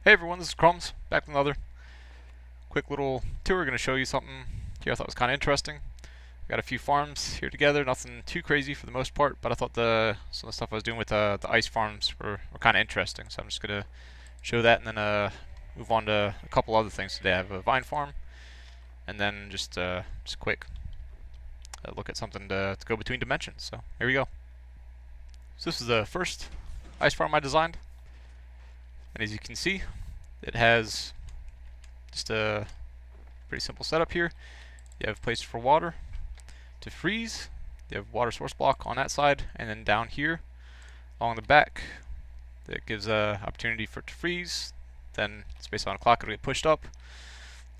Hey everyone, this is Crumbs, back with another quick little tour. We're going to show you something here I thought was kind of interesting. Got a few farms here together, nothing too crazy for the most part, but I thought some of the stuff I was doing with the ice farms were kind of interesting, so I'm just going to show that and then move on to a couple other things today. I have a vine farm, and then just quick look at something to go between dimensions, so here we go. So this is the first ice farm I designed, and as you can see, it has just a pretty simple setup here. You have places for water to freeze. You have water source block on that side, and then down here along the back, that gives a opportunity for it to freeze. Then it's based on a clock, it'll get pushed up.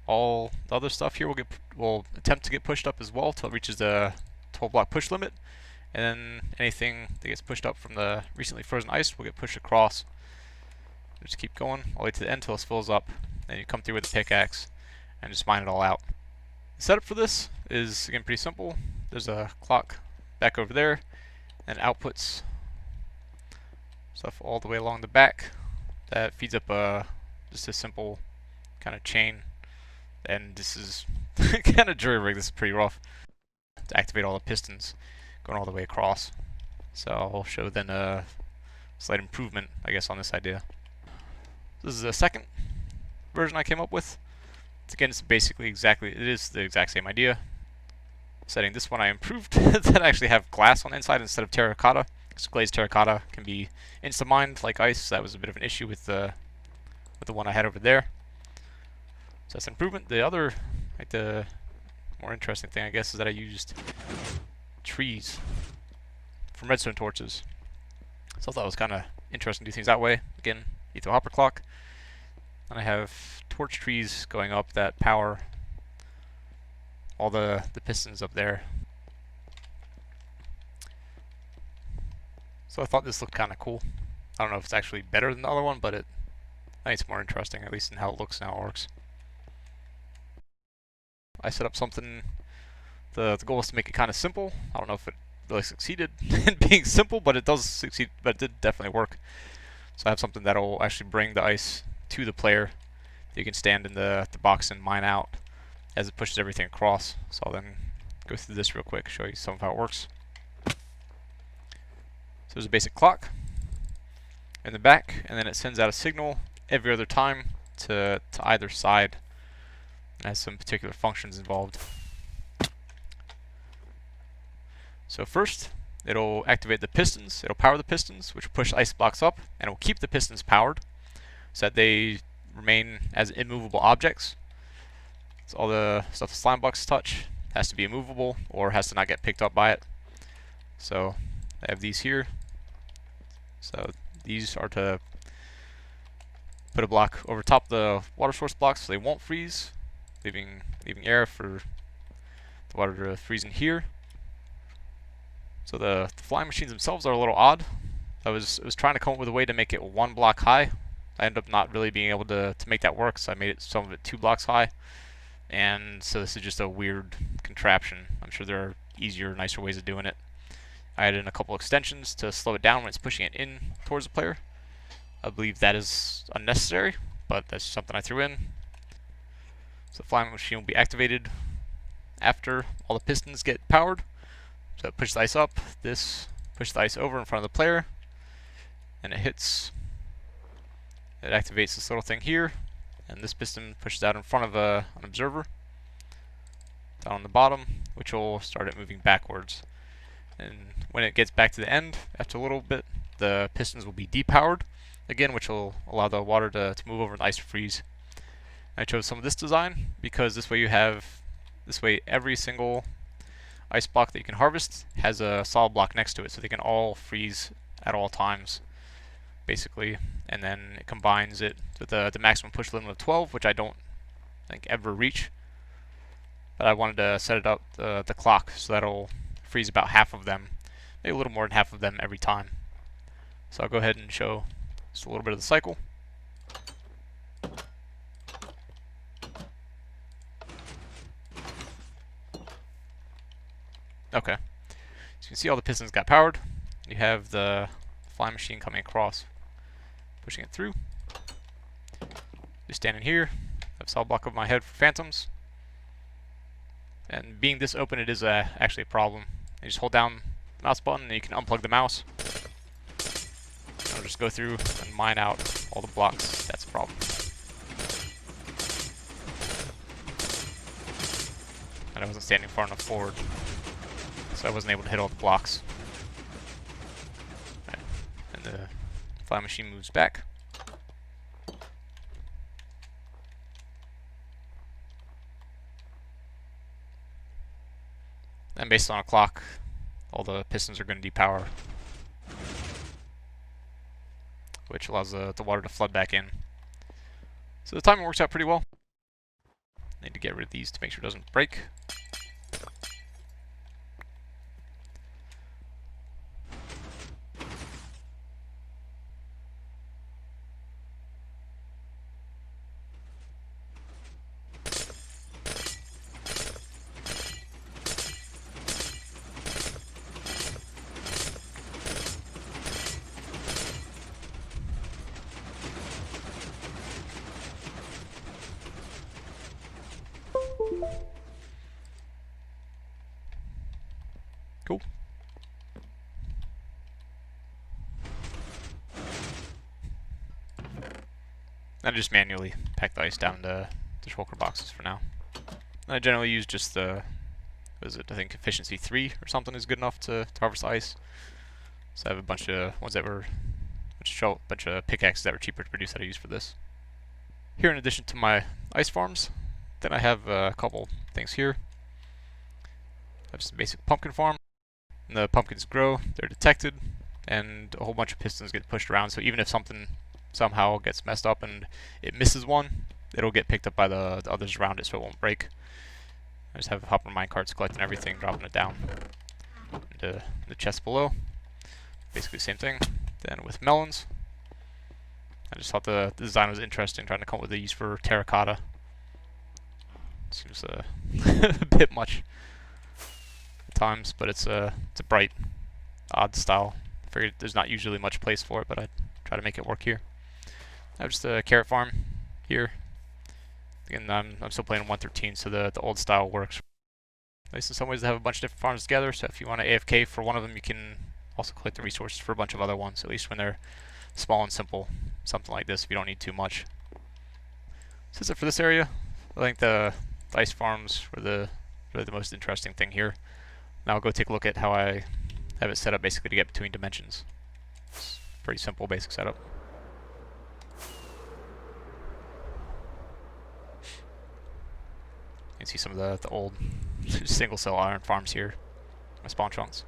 All the other stuff here will attempt to get pushed up as well till it reaches the 12 block push limit, and then anything that gets pushed up from the recently frozen ice will get pushed across. Just keep going all the way to the end until it fills up. Then you come through with a pickaxe and just mine it all out. The setup for this is, again, pretty simple. There's a clock back over there, and outputs stuff all the way along the back that feeds up just a simple kind of chain. And this is kind of jury rig. This is pretty rough to activate all the pistons going all the way across. So I'll show then a slight improvement, I guess, on this idea. This is the second version I came up with. Again, it's basically it is the exact same idea. Setting this one I improved that I actually have glass on the inside instead of terracotta. Because glazed terracotta can be insta-mined like ice. So that was a bit of an issue with the one I had over there. So that's an improvement. The other, like the more interesting thing, I guess, is that I used trees from redstone torches. So I thought it was kind of interesting to do things that way. Again, you throw a hopper clock, and I have torch trees going up that power all the pistons up there. So I thought this looked kind of cool. I don't know if it's actually better than the other one, but I think it's more interesting, at least in how it looks and how it works. I set up something, the goal is to make it kind of simple. I don't know if it really succeeded in being simple, but it does succeed, but it did definitely work. So I have something that'll actually bring the ice to the player. You can stand in the box and mine out as it pushes everything across. So I'll then go through this real quick, show you some of how it works. So there's a basic clock in the back, and then it sends out a signal every other time to either side. It has some particular functions involved. So first, it'll activate the pistons. It'll power the pistons, which will push ice blocks up, and it will keep the pistons powered so that they remain as immovable objects. So all the stuff the slime blocks touch has to be immovable or has to not get picked up by it. So I have these here. So these are to put a block over top the water source blocks so they won't freeze, leaving air for the water to freeze in here. So the flying machines themselves are a little odd. I was trying to come up with a way to make it 1 block high. I ended up not really being able to make that work, so I made some of it 2 blocks high. And so this is just a weird contraption. I'm sure there are easier, nicer ways of doing it. I added in a couple extensions to slow it down when it's pushing it in towards the player. I believe that is unnecessary, but that's something I threw in. So the flying machine will be activated after all the pistons get powered. So it pushes the ice up, this pushes the ice over in front of the player, and it activates this little thing here, and this piston pushes out in front of an observer down on the bottom, which will start it moving backwards. And when it gets back to the end, after a little bit, the pistons will be depowered again, which will allow the water to move over and the ice to freeze. I chose some of this design because this way every single ice block that you can harvest has a solid block next to it, so they can all freeze at all times, basically. And then it combines it with the maximum push limit of 12, which I don't think ever reach. But I wanted to set it up the clock so that'll freeze about half of them, maybe a little more than half of them every time. So I'll go ahead and show just a little bit of the cycle. Okay, so you can see all the pistons got powered. You have the flying machine coming across, pushing it through. Just standing here, I have a solid block over my head for phantoms. And being this open, it is actually a problem. You just hold down the mouse button and you can unplug the mouse. And I'll just go through and mine out all the blocks. That's a problem. And I wasn't standing far enough forward, so I wasn't able to hit all the blocks. Right. And the flying machine moves back. And based on a clock, all the pistons are going to depower, which allows the water to flood back in. So the timing works out pretty well. Need to get rid of these to make sure it doesn't break. Cool. And I just manually pack the ice down into the shulker boxes for now. And I generally use just the, what is it, I think efficiency 3 or something is good enough to harvest ice. So I have a bunch of ones that were, a bunch of pickaxes that were cheaper to produce that I use for this. Here, in addition to my ice farms, then I have a couple things here. I have just a basic pumpkin farm. And the pumpkins grow, they're detected, and a whole bunch of pistons get pushed around, so even if something somehow gets messed up and it misses one, it'll get picked up by the others around it so it won't break. I just have hopper mine carts collecting everything, dropping it down into the chest below. Basically the same thing. Then with melons, I just thought the design was interesting, trying to come up with a use for terracotta. Seems a bit much at times, but it's a bright, odd style. I figured there's not usually much place for it, but I try to make it work here. I have just a carrot farm here. Again, I'm still playing 1.13, so the old style works. At least in some ways they have a bunch of different farms together, so if you want to AFK for one of them, you can also collect the resources for a bunch of other ones, at least when they're small and simple. Something like this if you don't need too much. So that's it for this area. I think the ice farms were really the most interesting thing here. Now I'll go take a look at how I have it set up basically to get between dimensions. It's a pretty simple basic setup. You can see some of the old single cell iron farms here, my spawn chunks.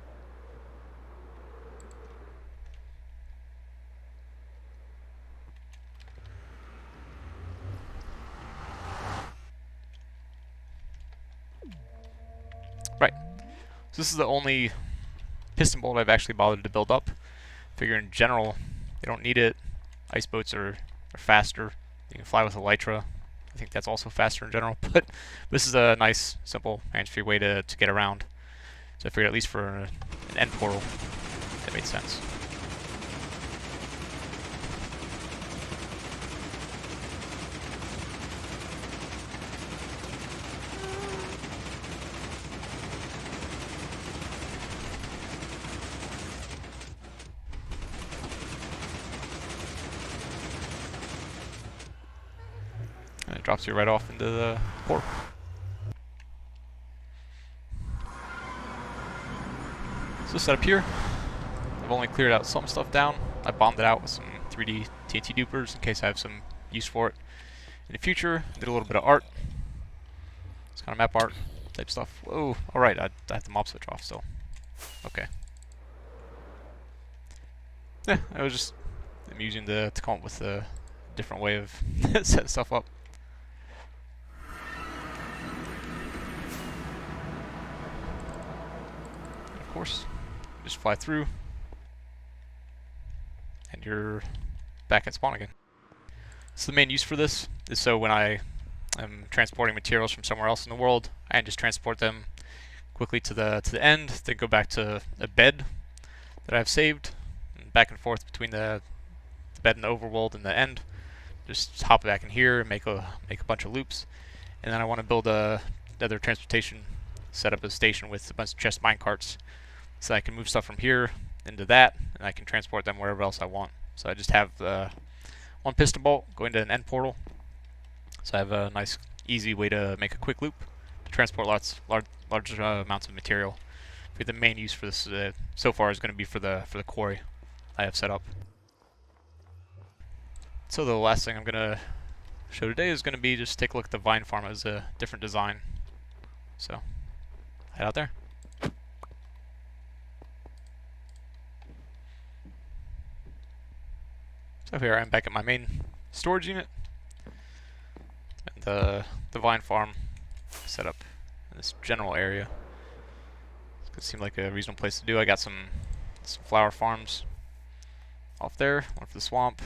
Right, so this is the only piston bolt I've actually bothered to build up. Figure in general, they don't need it. Ice boats are faster. You can fly with Elytra. I think that's also faster in general, but this is a nice, simple, hands-free way to get around. So I figured at least for an end portal, that made sense. And it drops you right off into the portal. So this setup here, I've only cleared out some stuff down. I bombed it out with some 3D TNT dupers in case I have some use for it in the future. Did a little bit of art. It's kind of map art type stuff. Whoa, alright, I have the mob switch off still. Okay. Yeah, I was just amusing to come up with a different way of setting stuff up. And of course, just fly through, and you're back at spawn again. So the main use for this is so when I am transporting materials from somewhere else in the world, I can just transport them quickly to the end, then go back to a bed that I've saved, and back and forth between the bed and the overworld and the end. just hop back in here and make a bunch of loops. And then I want to build another transportation, set up a station with a bunch of chest mine carts, so I can move stuff from here into that, and I can transport them wherever else I want. So I just have one piston bolt going to an end portal. So I have a nice, easy way to make a quick loop to transport large amounts of material. The main use for this so far is going to be for the quarry I have set up. So the last thing I'm going to show today is going to be just take a look at the vine farm as a different design. So head out there. So here I'm back at my main storage unit, and the vine farm set up in this general area. It seemed like a reasonable place to do. I got some flower farms off there, one for the swamp,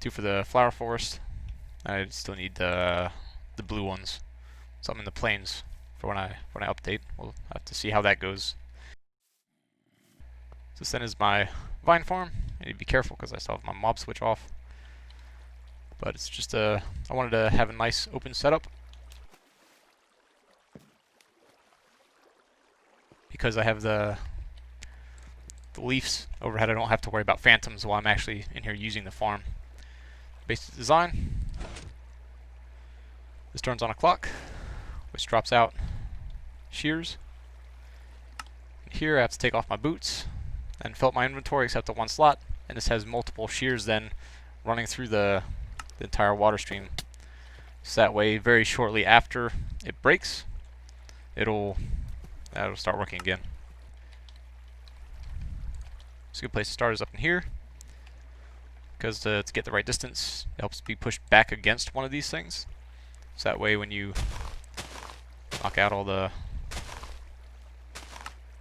2 for the flower forest. I still need the blue ones, some in the plains for when I update. We'll have to see how that goes. So this then is my vine farm. I need to be careful because I still have my mob switch off. But it's just I wanted to have a nice open setup, because I have the leaves overhead. I don't have to worry about phantoms while I'm actually in here using the farm. Basic design. This turns on a clock, which drops out shears. And here I have to take off my boots and fill up my inventory except the one slot. And this has multiple shears then running through the entire water stream. So that way, very shortly after it breaks, it'll start working again. So a good place to start is up in here, because to get the right distance, it helps be pushed back against one of these things. So that way when you knock out all the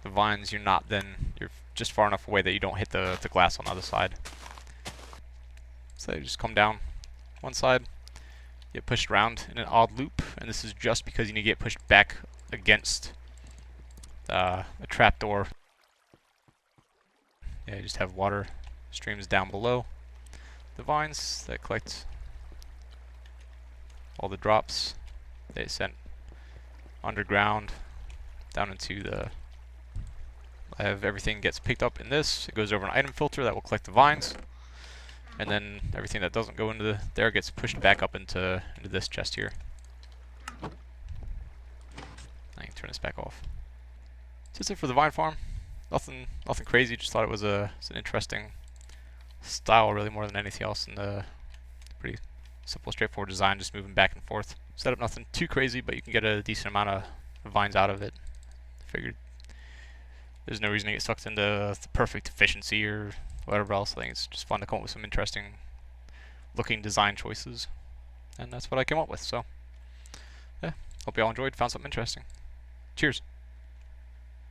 vines, you're just far enough away that you don't hit the glass on the other side. So you just come down one side, get pushed around in an odd loop, and this is just because you need to get pushed back against a trapdoor. Yeah, you just have water streams down below the vines that collect all the drops they sent underground down into the. I have everything gets picked up in this. It goes over an item filter that will collect the vines, and then everything that doesn't go into there gets pushed back up into this chest here. I can turn this back off. So that's it for the vine farm. Nothing crazy. Just thought it was it's an interesting style, really, more than anything else. And pretty simple, straightforward design, just moving back and forth. Set up nothing too crazy, but you can get a decent amount of vines out of it. Figured there's no reason to get sucked into the perfect efficiency or whatever else. I think it's just fun to come up with some interesting looking design choices, and that's what I came up with. So yeah, hope you all enjoyed, found something interesting. Cheers.